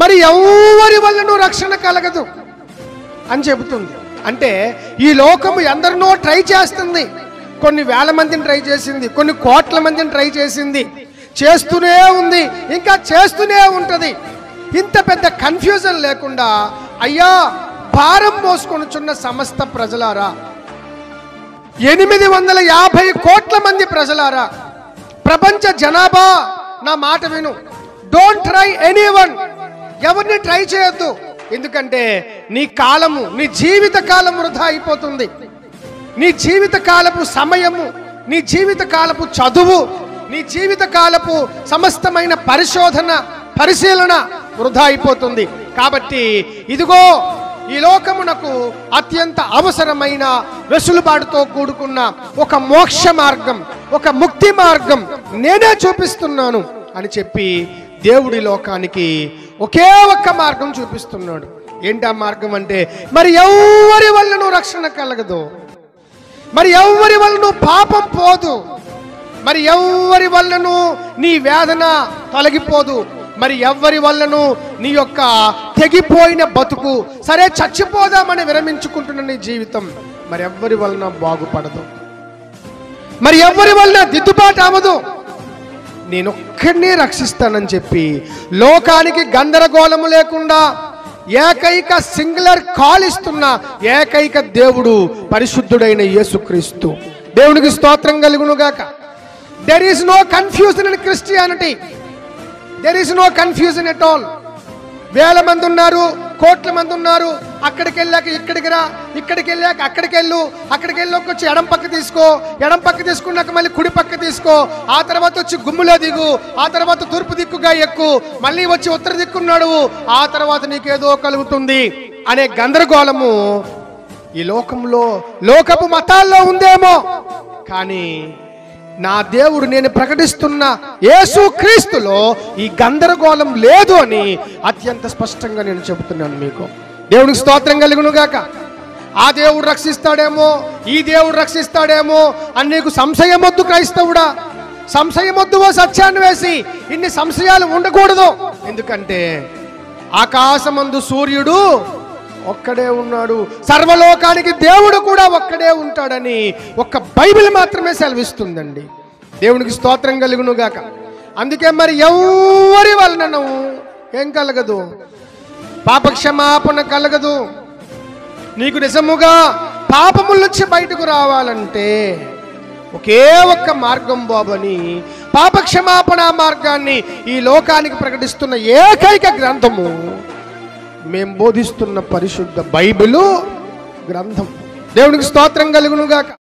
మరి ఎవరి వల్లనూ రక్షణ కలగదు అని చెబుతుంది. అంటే ఈ లోకము ఎందరినో ట్రై చేస్తుంది. కొన్ని వేల మందిని ట్రై చేసింది, కొన్ని కోట్ల మందిని ట్రై చేసింది, చేస్తూనే ఉంది, ఇంకా చేస్తూనే ఉంటుంది. ఇంత పెద్ద కన్ఫ్యూజన్ లేకుండా, అయ్యా భారం మోసుకొనుచున్న సమస్త ప్రజలారా, 850 కోట్ల మంది ప్రజలారా, ప్రపంచ జనాభా నా మాట విను. డోంట్ ట్రై ఎనీవన్, ఎవరిని ట్రై చేయొద్దు. ఎందుకంటే నీ కాలము, నీ జీవిత కాలం వృధా అయిపోతుంది. నీ జీవిత కాలపు సమయము, నీ జీవిత కాలపు చదువు, నీ జీవిత కాలపు సమస్తమైన పరిశీలన వృధా అయిపోతుంది. కాబట్టి ఇదిగో ఈ లోకమునకు అత్యంత అవసరమైన వెసులుబాటుతో కూడుకున్న ఒక మోక్ష మార్గం, ఒక ముక్తి మార్గం నేనే చూపిస్తున్నాను అని చెప్పి దేవుడి లోకానికి ఒకే ఒక్క మార్గం చూపిస్తున్నాడు. ఏంటి ఆ మార్గం అంటే, మరి ఎవరి వల్లనూ రక్షణ కలగదు, మరి ఎవరి వల్లనూ పాపం పోదు, మరి ఎవరి వల్లనూ నీ వేదన తొలగిపోదు, మరి ఎవరి వల్లనూ నీ యొక్క తెగిపోయిన బతుకు, సరే చచ్చిపోదామని విరమించుకుంటున్న నీ జీవితం మరి ఎవరి వలన బాగుపడదు, మరి ఎవరి వలన దిద్దుబాటు అవ్వదు. నేనొక్కడినే రక్షిస్తానని చెప్పి లోకానికి గందరగోళము లేకుండా ఏకైక సింగులర్ కాల్ ఇస్తున్న ఏకైక దేవుడు పరిశుద్ధుడైన యేసుక్రీస్తు. దేవునికి స్తోత్రం కలుగునుగాక. There is no confusion in Christianity, there is no confusion at all. వేల మంది ఉన్నారు, కోట్ల మంది ఉన్నారు. అక్కడికి వెళ్ళాక ఇక్కడికి రా, ఇక్కడికి వెళ్ళాక అక్కడికి వెళ్ళు, అక్కడికి వెళ్ళి వచ్చి ఎడం పక్క తీసుకో, ఎడం పక్క తీసుకున్నాక మళ్ళీ కుడి పక్క తీసుకో, ఆ తర్వాత వచ్చి గుమ్ములో దిగు, ఆ తర్వాత తూర్పు దిక్కుగా ఎక్కు, మళ్ళీ వచ్చి ఉత్తర దిక్కున్నాడు, ఆ తర్వాత నీకేదో కలుగుతుంది అనే గందరగోళము ఈ లోకంలో, లోకపు మతాల్లో ఉందేమో. కానీ నా దేవుడు, నేను ప్రకటిస్తున్న యేసుక్రీస్తులో ఈ గందరగోళం లేదు అని అత్యంత స్పష్టంగా నేను చెబుతున్నాను మీకు. దేవునికి స్తోత్రం కలుగునుగాక. ఆ దేవుడు రక్షిస్తాడేమో, ఈ దేవుడు రక్షిస్తాడేమో అని నీకు సంశయం వద్దు క్రైస్తవుడా, సంశయం వద్దు. ఓ సత్యాన్ని వేసి ఇన్ని సంశయాలు ఉండకూడదు. ఎందుకంటే ఆకాశమందు సూర్యుడు ఒక్కడే ఉన్నాడు, సర్వలోకానికి దేవుడు కూడా ఒక్కడే ఉంటాడని ఒక్క బైబిల్ మాత్రమే సెలవిస్తుందండి. దేవునికి స్తోత్రం కలుగునుగాక. అందుకే మరి ఎవరి వలన ఏం కలగదు, పాపక్షమాపణ కలగదు. నీకు నిజముగా పాపముల నుంచి బయటకు రావాలంటే ఒకే ఒక్క మార్గం బాబని, పాపక్షమాపణ మార్గాన్ని ఈ లోకానికి ప్రకటిస్తున్న ఏకైక గ్రంథము మేము బోధిస్తున్న పరిశుద్ధ బైబిలు గ్రంథం. దేవునికి స్తోత్రం కలుగునుగాక.